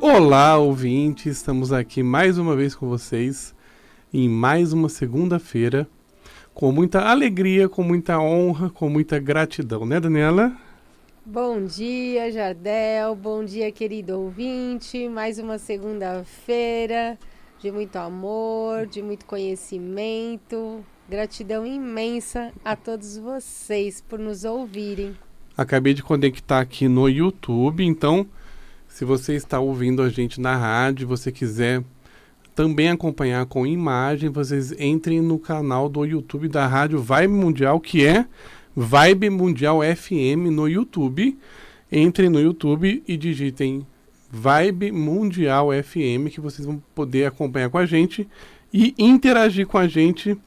Olá, ouvintes! Estamos aqui mais uma vez com vocês em mais uma segunda-feira, com muita alegria, com muita honra, com muita gratidão, né, Daniela? Bom dia, Jardel. Bom dia, querido ouvinte. Mais uma segunda-feira de muito amor, de muito conhecimento. Gratidão imensa a todos vocês por nos ouvirem. Acabei de conectar aqui no YouTube, então, se você está ouvindo a gente na rádio, você quiser também acompanhar com imagem, vocês entrem no canal do YouTube da Rádio Vibe Mundial, que é Vibe Mundial FM no YouTube. Entrem no YouTube e digitem Vibe Mundial FM, que vocês vão poder acompanhar com a gente e interagir com a gente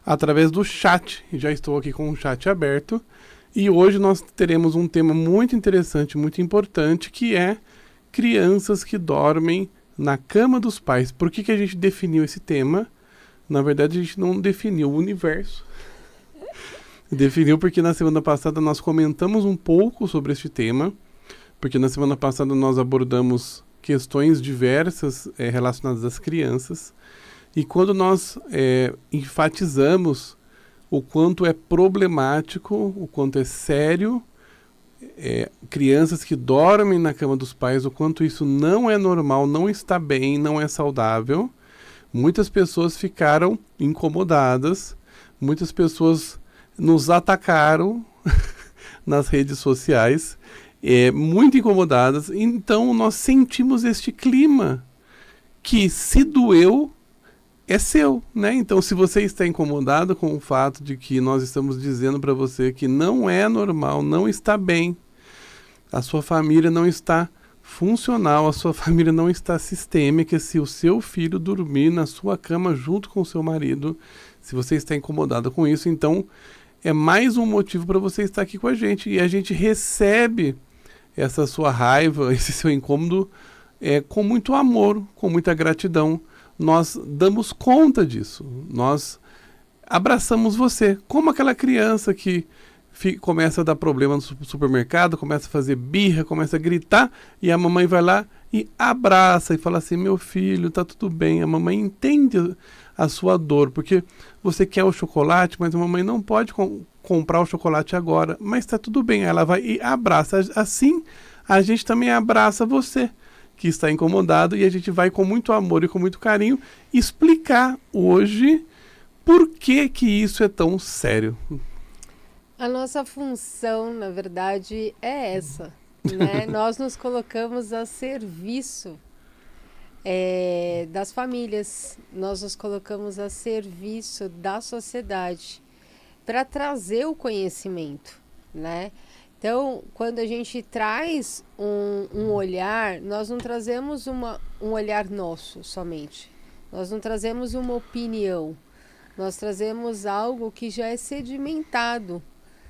através do chat. Já estou aqui com o chat aberto. E hoje nós teremos um tema muito interessante, muito importante, que é crianças que dormem na cama dos pais. Por que a gente definiu esse tema? Na verdade, a gente não definiu o universo. Definiu porque na semana passada nós comentamos um pouco sobre este tema, porque na semana passada nós abordamos questões diversas relacionadas às crianças, e quando nós enfatizamos o quanto é problemático, o quanto é sério, crianças que dormem na cama dos pais, o quanto isso não é normal, não está bem, não é saudável, muitas pessoas ficaram incomodadas, muitas pessoas nos atacaram nas redes sociais, muito incomodadas. Então nós sentimos este clima que, se doeu, é seu, né? Então, se você está incomodado com o fato de que nós estamos dizendo para você que não é normal, não está bem, a sua família não está funcional, a sua família não está sistêmica, se o seu filho dormir na sua cama junto com o seu marido, se você está incomodado com isso, então é mais um motivo para você estar aqui com a gente. E a gente recebe essa sua raiva, esse seu incômodo, com muito amor, com muita gratidão. Nós damos conta disso. Nós abraçamos você, como aquela criança que começa a dar problema no supermercado, começa a fazer birra, começa a gritar, e a mamãe vai lá e abraça e fala assim: meu filho, tá tudo bem. A mamãe entende a sua dor, porque você quer o chocolate, mas a mamãe não pode comprar o chocolate agora, mas tá tudo bem. Ela vai e abraça. Assim, a gente também abraça você que está incomodado, e a gente vai com muito amor e com muito carinho explicar hoje por que isso é tão sério. A nossa função, na verdade, é essa, né? Nós nos colocamos a serviço das famílias, nós nos colocamos a serviço da sociedade para trazer o conhecimento, né? Então, quando a gente traz um olhar, nós não trazemos um olhar nosso somente, nós não trazemos uma opinião, nós trazemos algo que já é sedimentado,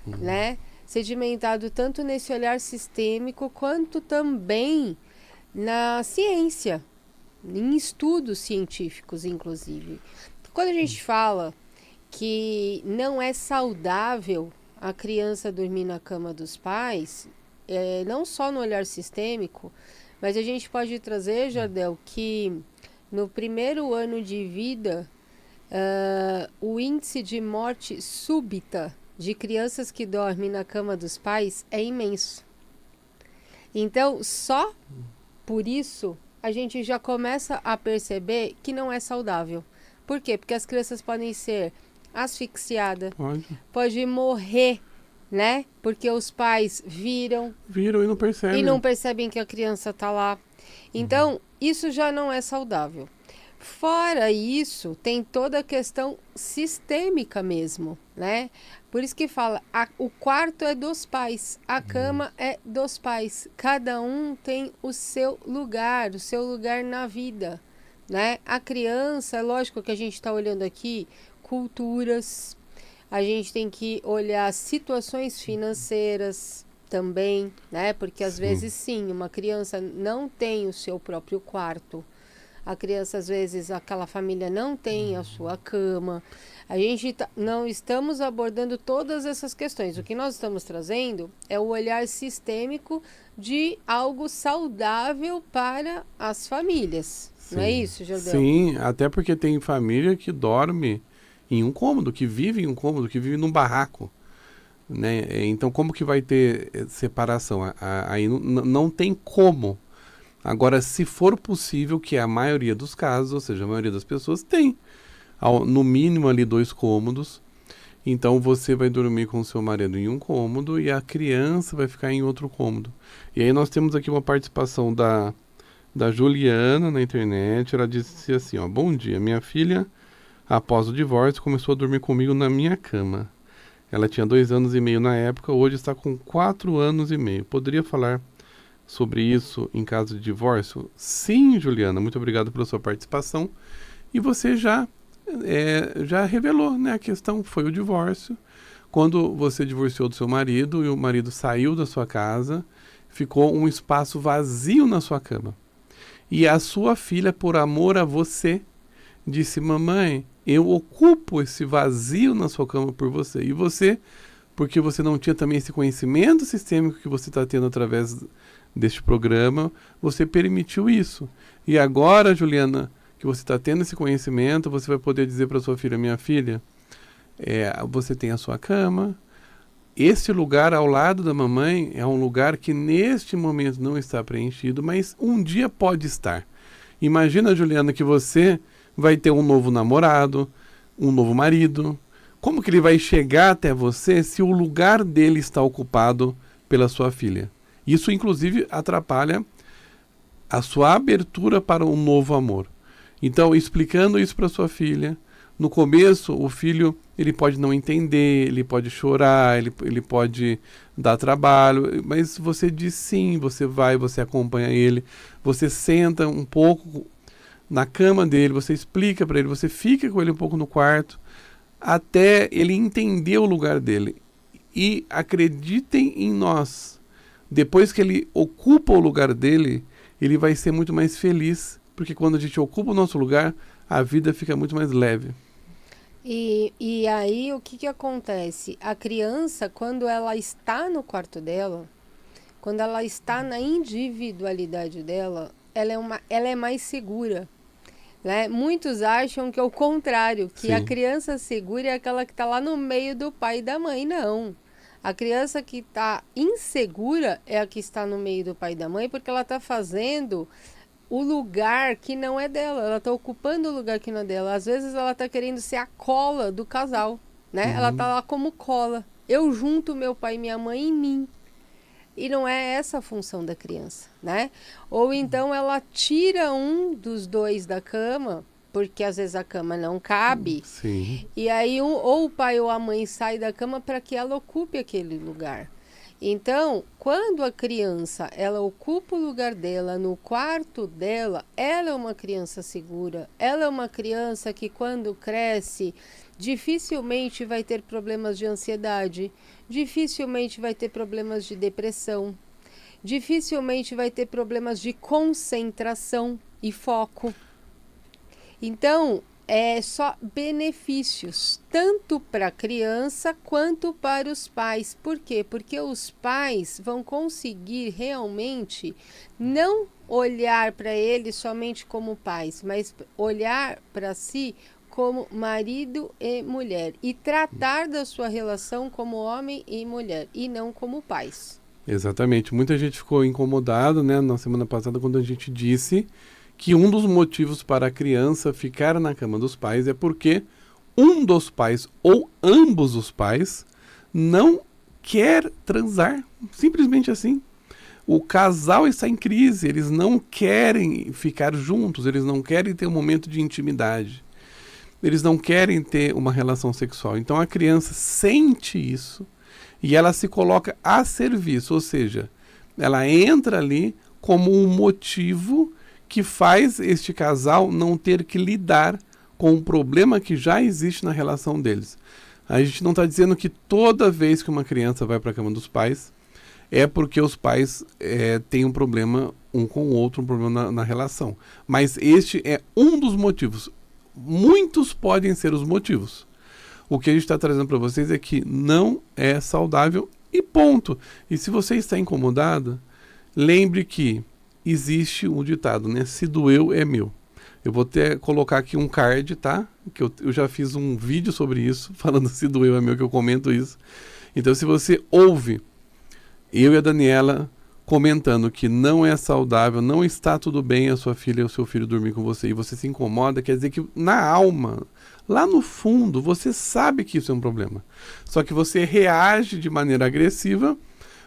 né? Sedimentado tanto nesse olhar sistêmico quanto também na ciência, em estudos científicos, inclusive. Quando a gente fala que não é saudável a criança dormir na cama dos pais, não só no olhar sistêmico, mas a gente pode trazer, Jardel, que no primeiro ano de vida, o índice de morte súbita de crianças que dormem na cama dos pais é imenso. Então, só por isso, a gente já começa a perceber que não é saudável. Por quê? Porque as crianças podem ser asfixiadas, pode morrer, né? Porque os pais viram e não percebem que a criança está lá. Então, isso já não é saudável. Fora isso, tem toda a questão sistêmica mesmo, né? Por isso que fala, o quarto é dos pais, a cama é dos pais. Cada um tem o seu lugar na vida, né? A criança, é lógico que a gente está olhando aqui culturas, a gente tem que olhar situações financeiras também, né? Porque às vezes sim, uma criança não tem o seu próprio quarto. A criança, às vezes, aquela família não tem a sua cama. A gente não estamos abordando todas essas questões. O que nós estamos trazendo é o olhar sistêmico de algo saudável para as famílias. Sim. Não é isso, Jordão? Sim, até porque tem família que dorme em um cômodo, que vive em um cômodo, que vive num barraco. Né? Então, como que vai ter separação? Aí não tem como. Agora, se for possível, que é a maioria dos casos, ou seja, a maioria das pessoas tem, no mínimo ali 2 cômodos, então você vai dormir com o seu marido em um cômodo e a criança vai ficar em outro cômodo. E aí nós temos aqui uma participação da Juliana na internet. Ela disse assim, ó: bom dia, minha filha, após o divórcio, começou a dormir comigo na minha cama. Ela tinha 2 anos e meio na época, hoje está com 4 anos e meio. Poderia falar sobre isso em caso de divórcio? Sim, Juliana, muito obrigado pela sua participação. E você já revelou, né? A questão foi o divórcio. Quando você divorciou do seu marido e o marido saiu da sua casa, ficou um espaço vazio na sua cama. E a sua filha, por amor a você, disse: mamãe, eu ocupo esse vazio na sua cama por você. E você, porque você não tinha também esse conhecimento sistêmico que você está tendo através deste programa, você permitiu isso. E agora, Juliana, que você está tendo esse conhecimento, você vai poder dizer para sua filha: minha filha, você tem a sua cama, esse lugar ao lado da mamãe é um lugar que neste momento não está preenchido, mas um dia pode estar. Imagina, Juliana, que você vai ter um novo namorado, um novo marido. Como que ele vai chegar até você se o lugar dele está ocupado pela sua filha? Isso, inclusive, atrapalha a sua abertura para um novo amor. Então, explicando isso para sua filha, no começo, o filho ele pode não entender, ele pode chorar, ele pode dar trabalho, mas você diz sim, você vai, você acompanha ele, você senta um pouco na cama dele, você explica para ele, você fica com ele um pouco no quarto, até ele entender o lugar dele. E acreditem em nós, depois que ele ocupa o lugar dele, ele vai ser muito mais feliz, porque quando a gente ocupa o nosso lugar, a vida fica muito mais leve. E aí, o que acontece? A criança, quando ela está no quarto dela, quando ela está na individualidade dela, ela é mais segura. Né? Muitos acham que é o contrário, que Sim. A criança segura é aquela que está lá no meio do pai e da mãe. Não. A criança que está insegura é a que está no meio do pai e da mãe, porque ela está fazendo o lugar que não é dela, ela está ocupando o lugar que não é dela. Às vezes ela está querendo ser a cola do casal, né? Ela está lá como cola. Eu junto meu pai e minha mãe em mim. E não é essa a função da criança, né? Ou então ela tira um dos dois da cama, porque às vezes a cama não cabe. Sim. E aí ou o pai ou a mãe sai da cama para que ela ocupe aquele lugar. Então, quando a criança ela ocupa o lugar dela no quarto dela, ela é uma criança segura. Ela é uma criança que quando cresce dificilmente vai ter problemas de ansiedade, dificilmente vai ter problemas de depressão, dificilmente vai ter problemas de concentração e foco. Então, é só benefícios, tanto para a criança quanto para os pais. Por quê? Porque os pais vão conseguir realmente não olhar para eles somente como pais, mas olhar para si como marido e mulher e tratar da sua relação como homem e mulher e não como pais. Exatamente. Muita gente ficou incomodada, né, na semana passada quando a gente disse que um dos motivos para a criança ficar na cama dos pais é porque um dos pais ou ambos os pais não quer transar. Simplesmente assim. O casal está em crise, eles não querem ficar juntos, eles não querem ter um momento de intimidade. Eles não querem ter uma relação sexual. Então a criança sente isso e ela se coloca a serviço, ou seja, ela entra ali como um motivo que faz este casal não ter que lidar com um problema que já existe na relação deles. A gente não está dizendo que toda vez que uma criança vai para a cama dos pais, é porque os pais têm um problema um com o outro, um problema na relação. Mas este é um dos motivos. Muitos podem ser os motivos. O que a gente está trazendo para vocês é que não é saudável e ponto. E se você está incomodado, lembre que existe um ditado, né? Se doeu, é meu. Eu vou até colocar aqui um card, tá? Que eu já fiz um vídeo sobre isso, falando se doeu, é meu, que eu comento isso. Então, se você ouve eu e a Daniela comentando que não é saudável, não está tudo bem a sua filha ou o seu filho dormir com você, e você se incomoda, quer dizer que na alma, lá no fundo, você sabe que isso é um problema. Só que você reage de maneira agressiva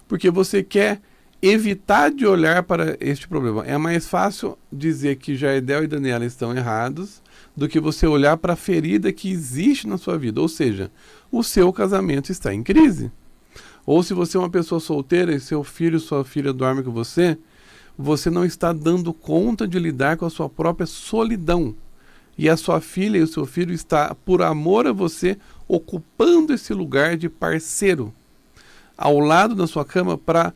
porque você quer evitar de olhar para este problema. É mais fácil dizer que Jardel e Daniela estão errados do que você olhar para a ferida que existe na sua vida. Ou seja, o seu casamento está em crise. Ou se você é uma pessoa solteira e seu filho, sua filha dorme com você, você não está dando conta de lidar com a sua própria solidão. E a sua filha e o seu filho está, por amor a você, ocupando esse lugar de parceiro ao lado da sua cama para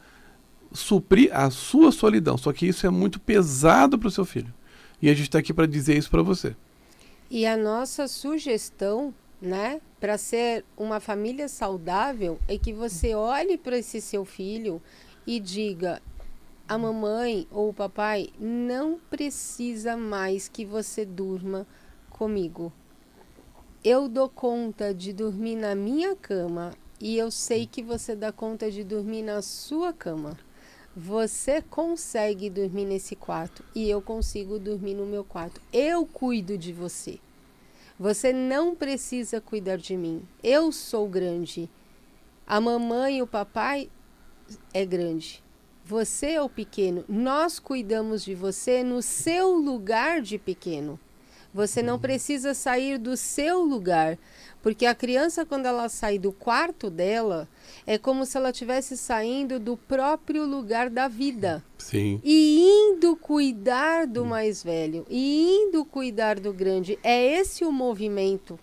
suprir a sua solidão. Só que isso é muito pesado para o seu filho. E a gente está aqui para dizer isso para você. E a nossa sugestão, né, para ser uma família saudável, é que você olhe para esse seu filho e diga: a mamãe ou o papai não precisa mais que você durma comigo. Eu dou conta de dormir na minha cama e eu sei que você dá conta de dormir na sua cama. Você consegue dormir nesse quarto e eu consigo dormir no meu quarto. Eu cuido de você. Você não precisa cuidar de mim. Eu sou grande. A mamãe e o papai é grande. Você é o pequeno. Nós cuidamos de você no seu lugar de pequeno. Você não precisa sair do seu lugar, porque a criança, quando ela sai do quarto dela, é como se ela estivesse saindo do próprio lugar da vida. Sim. E indo cuidar do mais velho, e indo cuidar do grande. É esse o movimento.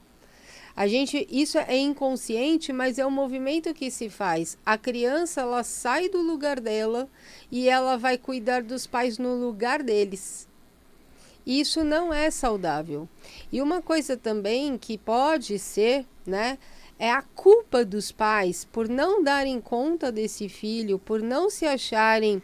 Isso é inconsciente, mas é o movimento que se faz. A criança, ela sai do lugar dela e ela vai cuidar dos pais no lugar deles. Isso não é saudável. E uma coisa também que pode ser, né, é a culpa dos pais por não darem conta desse filho, por não se acharem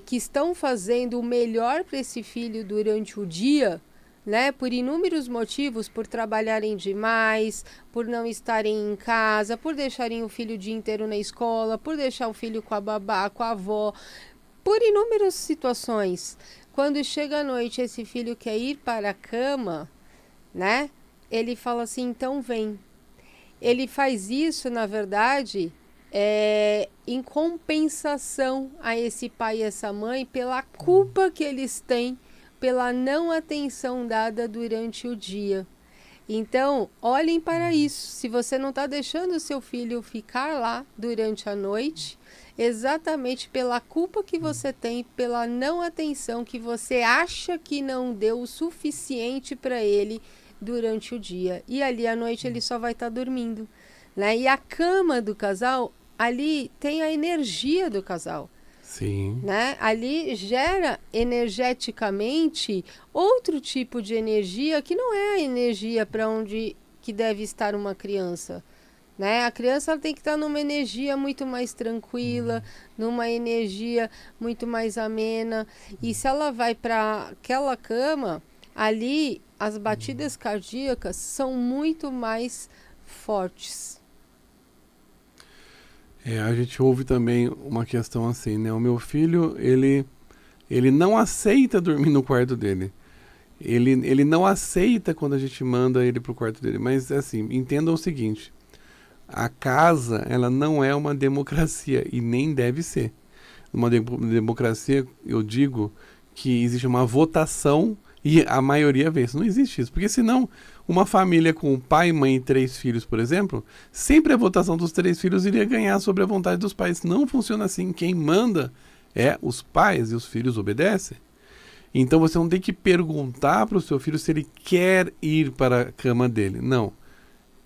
que estão fazendo o melhor para esse filho durante o dia, né, por inúmeros motivos, por trabalharem demais, por não estarem em casa, por deixarem o filho o dia inteiro na escola, por deixar o filho com a babá, com a avó, por inúmeras situações. Quando chega a noite, esse filho quer ir para a cama, né? Ele fala assim: então vem. Ele faz isso, na verdade, em compensação a esse pai e essa mãe pela culpa que eles têm pela não atenção dada durante o dia. Então, olhem para isso. Se você não está deixando o seu filho ficar lá durante a noite, exatamente pela culpa que você tem, pela não atenção que você acha que não deu o suficiente para ele durante o dia. E ali à noite ele só vai estar dormindo, né? E a cama do casal, ali tem a energia do casal. Sim. Né? Ali gera energeticamente outro tipo de energia que não é a energia para onde que deve estar uma criança. Né? A criança ela tem que estar numa energia muito mais tranquila, numa energia muito mais amena. E se ela vai para aquela cama, ali as batidas cardíacas são muito mais fortes. A gente ouve também uma questão assim, né? O meu filho, ele não aceita dormir no quarto dele. Ele não aceita quando a gente manda ele pro quarto dele. Mas, assim, entendam o seguinte. A casa, ela não é uma democracia e nem deve ser. Uma democracia, eu digo que existe uma votação e a maioria vence. Não existe isso. Porque senão, uma família com pai, mãe e 3 filhos, por exemplo, sempre a votação dos 3 filhos iria ganhar sobre a vontade dos pais. Não funciona assim. Quem manda é os pais e os filhos obedecem. Então você não tem que perguntar para o seu filho se ele quer ir para a cama dele. Não.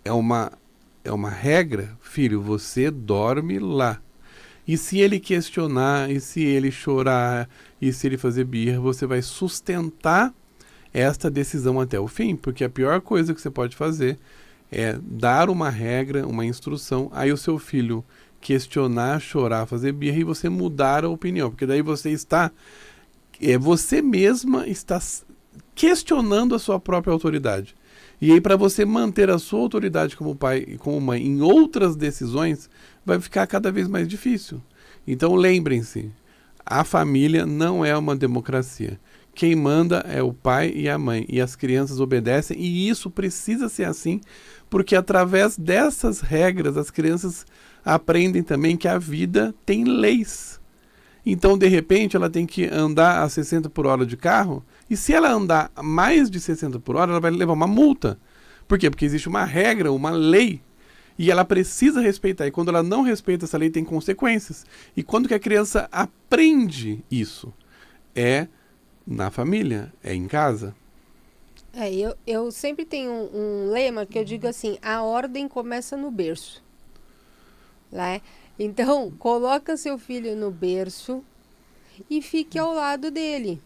É uma regra. Filho, você dorme lá. E se ele questionar, e se ele chorar, e se ele fazer birra, você vai sustentar esta decisão até o fim, porque a pior coisa que você pode fazer é dar uma regra, uma instrução, aí o seu filho questionar, chorar, fazer birra e você mudar a opinião, porque daí você mesma está questionando a sua própria autoridade. E aí, para você manter a sua autoridade como pai e como mãe em outras decisões, vai ficar cada vez mais difícil. Então, lembrem-se, a família não é uma democracia. Quem manda é o pai e a mãe, e as crianças obedecem, e isso precisa ser assim, porque através dessas regras, as crianças aprendem também que a vida tem leis. Então, de repente, ela tem que andar a 60 por hora de carro, e se ela andar mais de 60 por hora, ela vai levar uma multa. Por quê? Porque existe uma regra, uma lei, e ela precisa respeitar. E quando ela não respeita essa lei, tem consequências. E quando que a criança aprende isso? É na família, é em casa. Eu sempre tenho um lema que eu digo assim, a ordem começa no berço. Né? Então, coloca seu filho no berço e fique ao lado dele.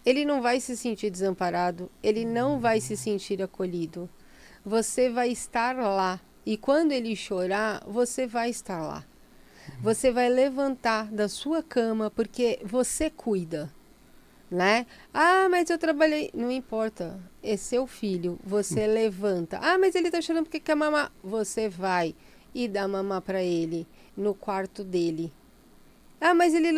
Ele não vai se sentir desamparado, ele não vai se sentir acolhido. Você vai estar lá. E quando ele chorar, você vai estar lá. Você vai levantar da sua cama porque você cuida. Né? Ah, mas eu trabalhei. Não importa. É seu filho. Você levanta. Ah, mas ele tá chorando porque quer mamar. Você vai e dá mamar para ele no quarto dele. Ah, mas ele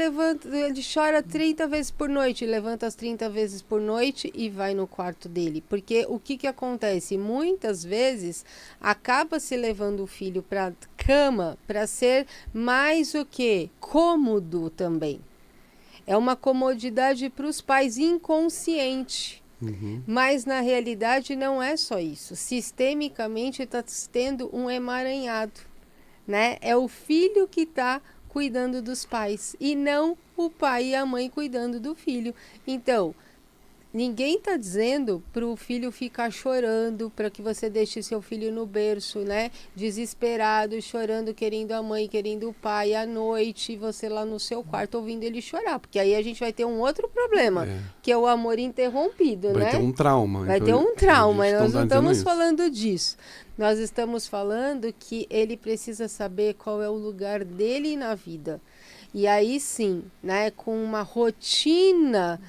chora 30 vezes por noite, levanta as 30 vezes por noite e vai no quarto dele. Porque o que acontece? Muitas vezes acaba se levando o filho para cama para ser mais o que? Cômodo também. É uma comodidade para os pais inconsciente. Mas na realidade não é só isso. Sistemicamente está tendo um emaranhado. Né? É o filho que está cuidando dos pais e não o pai e a mãe cuidando do filho. Então, ninguém está dizendo para o filho ficar chorando, para que você deixe seu filho no berço, né? Desesperado, chorando, querendo a mãe, querendo o pai, à noite, você lá no seu quarto ouvindo ele chorar. Porque aí a gente vai ter um outro problema, que é o amor interrompido, né? Vai ter um trauma. Vai ter um trauma, e nós não estamos falando disso. Nós estamos falando que ele precisa saber qual é o lugar dele na vida. E aí sim, né, com uma rotina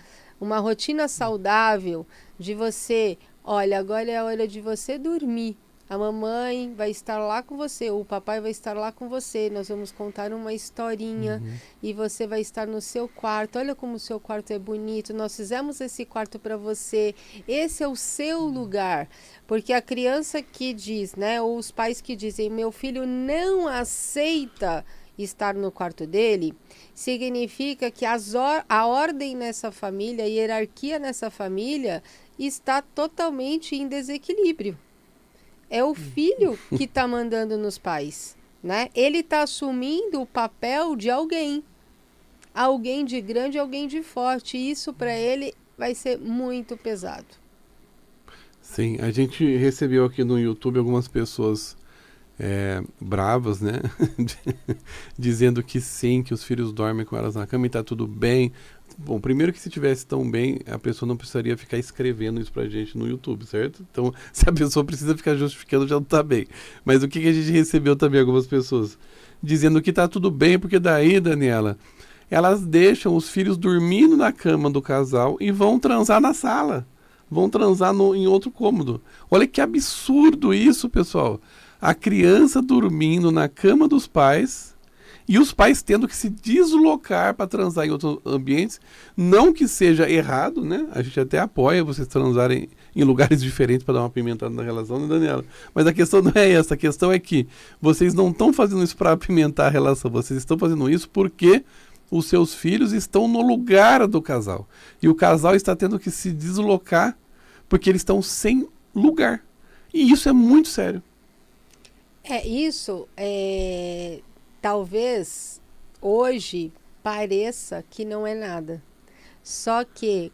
saudável de você, olha, agora é a hora de você dormir. A mamãe vai estar lá com você, o papai vai estar lá com você, nós vamos contar uma historinha e você vai estar no seu quarto. Olha como o seu quarto é bonito, nós fizemos esse quarto para você, esse é o seu lugar. Porque a criança que diz, né, ou os pais que dizem, meu filho não aceita estar no quarto dele, significa que a ordem nessa família, a hierarquia nessa família está totalmente em desequilíbrio. É o filho que está mandando nos pais, né? Ele está assumindo o papel de alguém de grande, alguém de forte. E isso para ele vai ser muito pesado. Sim, a gente recebeu aqui no YouTube algumas pessoas bravas, né? Dizendo que sim, que os filhos dormem com elas na cama e tá tudo bem. Bom, primeiro que se tivesse tão bem, a pessoa não precisaria ficar escrevendo isso pra gente no YouTube, certo? Então, se a pessoa precisa ficar justificando, já não tá bem. Mas o que a gente recebeu também, algumas pessoas dizendo que tá tudo bem, porque daí, Daniela, elas deixam os filhos dormindo na cama do casal e vão transar na sala. Vão transar em outro cômodo. Olha que absurdo isso, pessoal. A criança dormindo na cama dos pais e os pais tendo que se deslocar para transar em outros ambientes. Não que seja errado, né? A gente até apoia vocês transarem em lugares diferentes para dar uma apimentada na relação, né, Daniela? Mas a questão não é essa. A questão é que vocês não estão fazendo isso para apimentar a relação. Vocês estão fazendo isso porque os seus filhos estão no lugar do casal. E o casal está tendo que se deslocar porque eles estão sem lugar. E isso é muito sério. Talvez hoje pareça que não é nada. Só que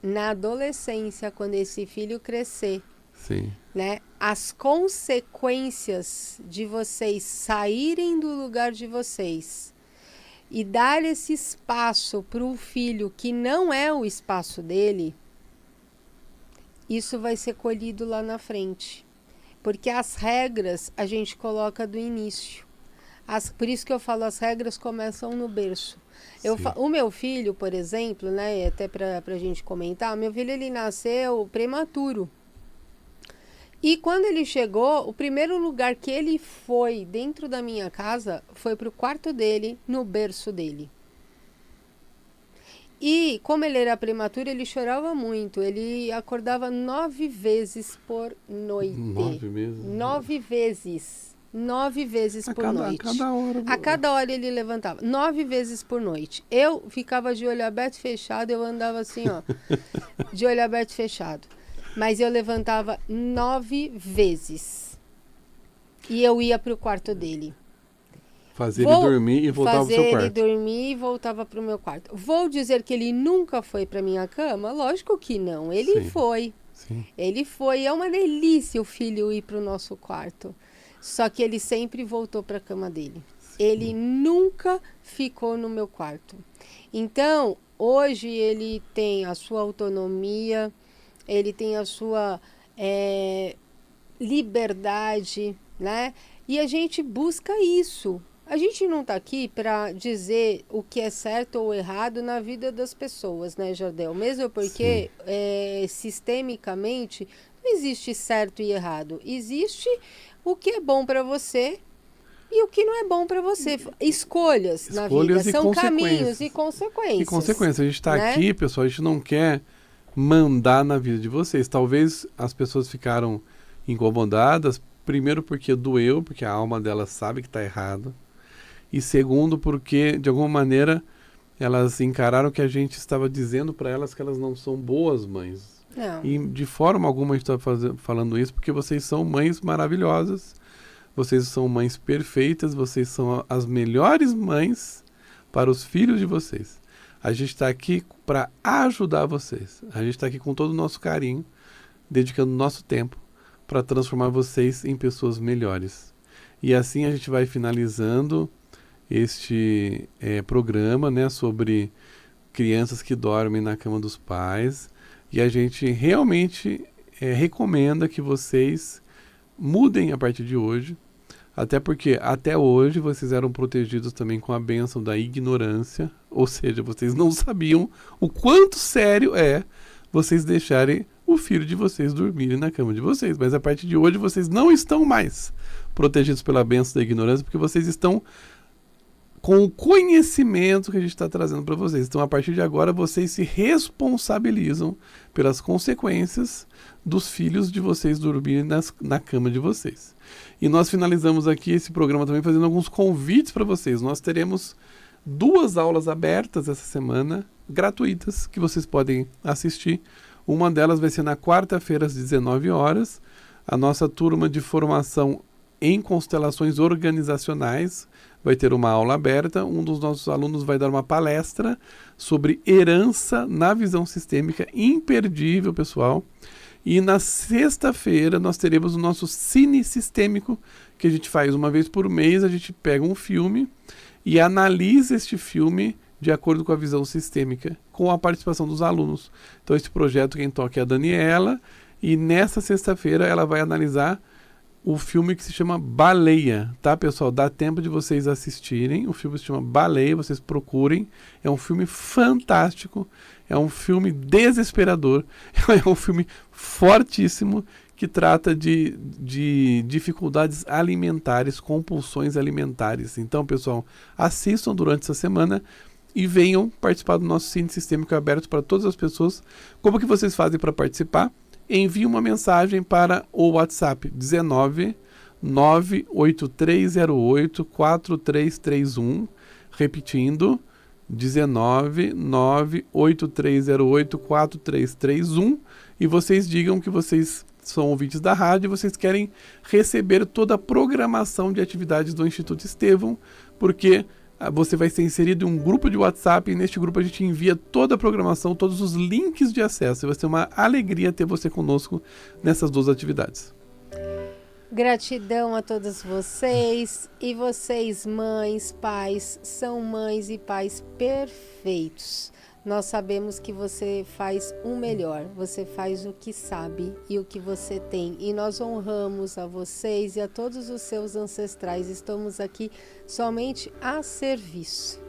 na adolescência, quando esse filho crescer, sim, né, as consequências de vocês saírem do lugar de vocês e dar esse espaço para o filho que não é o espaço dele, isso vai ser colhido lá na frente. Porque as regras a gente coloca do início. Por isso que eu falo, as regras começam no berço. O meu filho, por exemplo, né, até para a gente comentar, meu filho ele nasceu prematuro. E quando ele chegou, o primeiro lugar que ele foi dentro da minha casa foi para o quarto dele, no berço dele. E como ele era prematuro, ele chorava muito. Ele acordava 9 vezes por noite. 9 vezes? 9 vezes. 9 vezes por noite. A cada hora ele levantava. 9 vezes por noite. Eu ficava de olho aberto e fechado. Eu andava assim, ó. De olho aberto e fechado. Mas eu levantava 9 vezes. E eu ia para o quarto dele. Fazer ele dormir e voltava para o seu quarto. Fazer ele dormir e voltava para o meu quarto. Vou dizer que ele nunca foi para minha cama? Lógico que não. Ele foi. Sim. Ele foi. É uma delícia o filho ir para o nosso quarto. Só que ele sempre voltou para a cama dele. Sim. Ele nunca ficou no meu quarto. Então, hoje ele tem a sua autonomia, ele tem a sua liberdade, né? E a gente busca isso. A gente não está aqui para dizer o que é certo ou errado na vida das pessoas, né, Jardel? Mesmo porque, sistemicamente, não existe certo e errado. Existe o que é bom para você e o que não é bom para você. Escolhas na vida. São caminhos e consequências. E consequências. A gente está né? aqui, pessoal, a gente não quer mandar na vida de vocês. Talvez as pessoas ficaram incomodadas, primeiro porque doeu, porque a alma delas sabe que está errado. E segundo, porque, de alguma maneira, elas encararam que a gente estava dizendo para elas que elas não são boas mães. Não. E de forma alguma a gente está falando isso porque vocês são mães maravilhosas, vocês são mães perfeitas, vocês são as melhores mães para os filhos de vocês. A gente está aqui para ajudar vocês. A gente está aqui com todo o nosso carinho, dedicando nosso tempo para transformar vocês em pessoas melhores. E assim a gente vai finalizando este programa, né, sobre crianças que dormem na cama dos pais, e a gente realmente recomenda que vocês mudem a partir de hoje, até porque até hoje vocês eram protegidos também com a bênção da ignorância, ou seja, vocês não sabiam o quanto sério é vocês deixarem o filho de vocês dormirem na cama de vocês, mas a partir de hoje vocês não estão mais protegidos pela bênção da ignorância, porque vocês estão com o conhecimento que a gente está trazendo para vocês. Então, a partir de agora, vocês se responsabilizam pelas consequências dos filhos de vocês dormirem na cama de vocês. E nós finalizamos aqui esse programa também fazendo alguns convites para vocês. Nós teremos 2 aulas abertas essa semana, gratuitas, que vocês podem assistir. Uma delas vai ser na quarta-feira, às 19 horas. A nossa turma de formação em constelações organizacionais vai ter uma aula aberta. Um dos nossos alunos vai dar uma palestra sobre herança na visão sistêmica, imperdível, pessoal. E na sexta-feira nós teremos o nosso Cine Sistêmico, que a gente faz uma vez por mês. A gente pega um filme e analisa este filme de acordo com a visão sistêmica, com a participação dos alunos. Então esse projeto quem toca é a Daniela, e nessa sexta-feira ela vai analisar o filme que se chama Baleia, tá, pessoal? Dá tempo de vocês assistirem. O filme se chama Baleia, vocês procurem. É um filme fantástico, é um filme desesperador, é um filme fortíssimo que trata de dificuldades alimentares, compulsões alimentares. Então, pessoal, assistam durante essa semana e venham participar do nosso Cine Sistêmico aberto para todas as pessoas. Como que vocês fazem para participar? Envie uma mensagem para o WhatsApp 19 98308 4331, repetindo, 19 98308 4331, e vocês digam que vocês são ouvintes da rádio e vocês querem receber toda a programação de atividades do Instituto Estevão, porque você vai ser inserido em um grupo de WhatsApp, e neste grupo a gente envia toda a programação, todos os links de acesso. E vai ser uma alegria ter você conosco nessas 2 atividades. Gratidão a todos vocês. E vocês, mães, pais, são mães e pais perfeitos. Nós sabemos que você faz o melhor, você faz o que sabe e o que você tem. E nós honramos a vocês e a todos os seus ancestrais. Estamos aqui somente a serviço.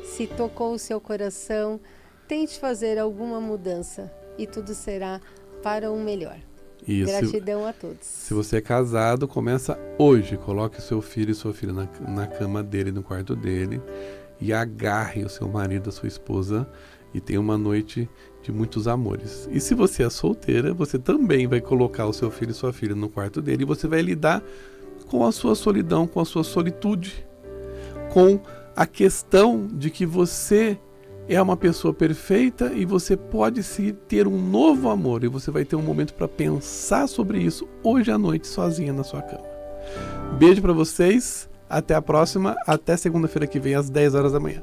Se tocou o seu coração, tente fazer alguma mudança e tudo será para o melhor. Isso. Gratidão a todos. Se você é casado, começa hoje. Coloque seu filho e sua filha na cama dele, no quarto dele, e agarre o seu marido, a sua esposa, e tenha uma noite de muitos amores. E se você é solteira, você também vai colocar o seu filho e sua filha no quarto dele, e você vai lidar com a sua solidão, com a sua solitude, com a questão de que você é uma pessoa perfeita e você pode se ter um novo amor, e você vai ter um momento para pensar sobre isso hoje à noite, sozinha na sua cama. Beijo para vocês, até a próxima, até segunda-feira que vem às 10 horas da manhã.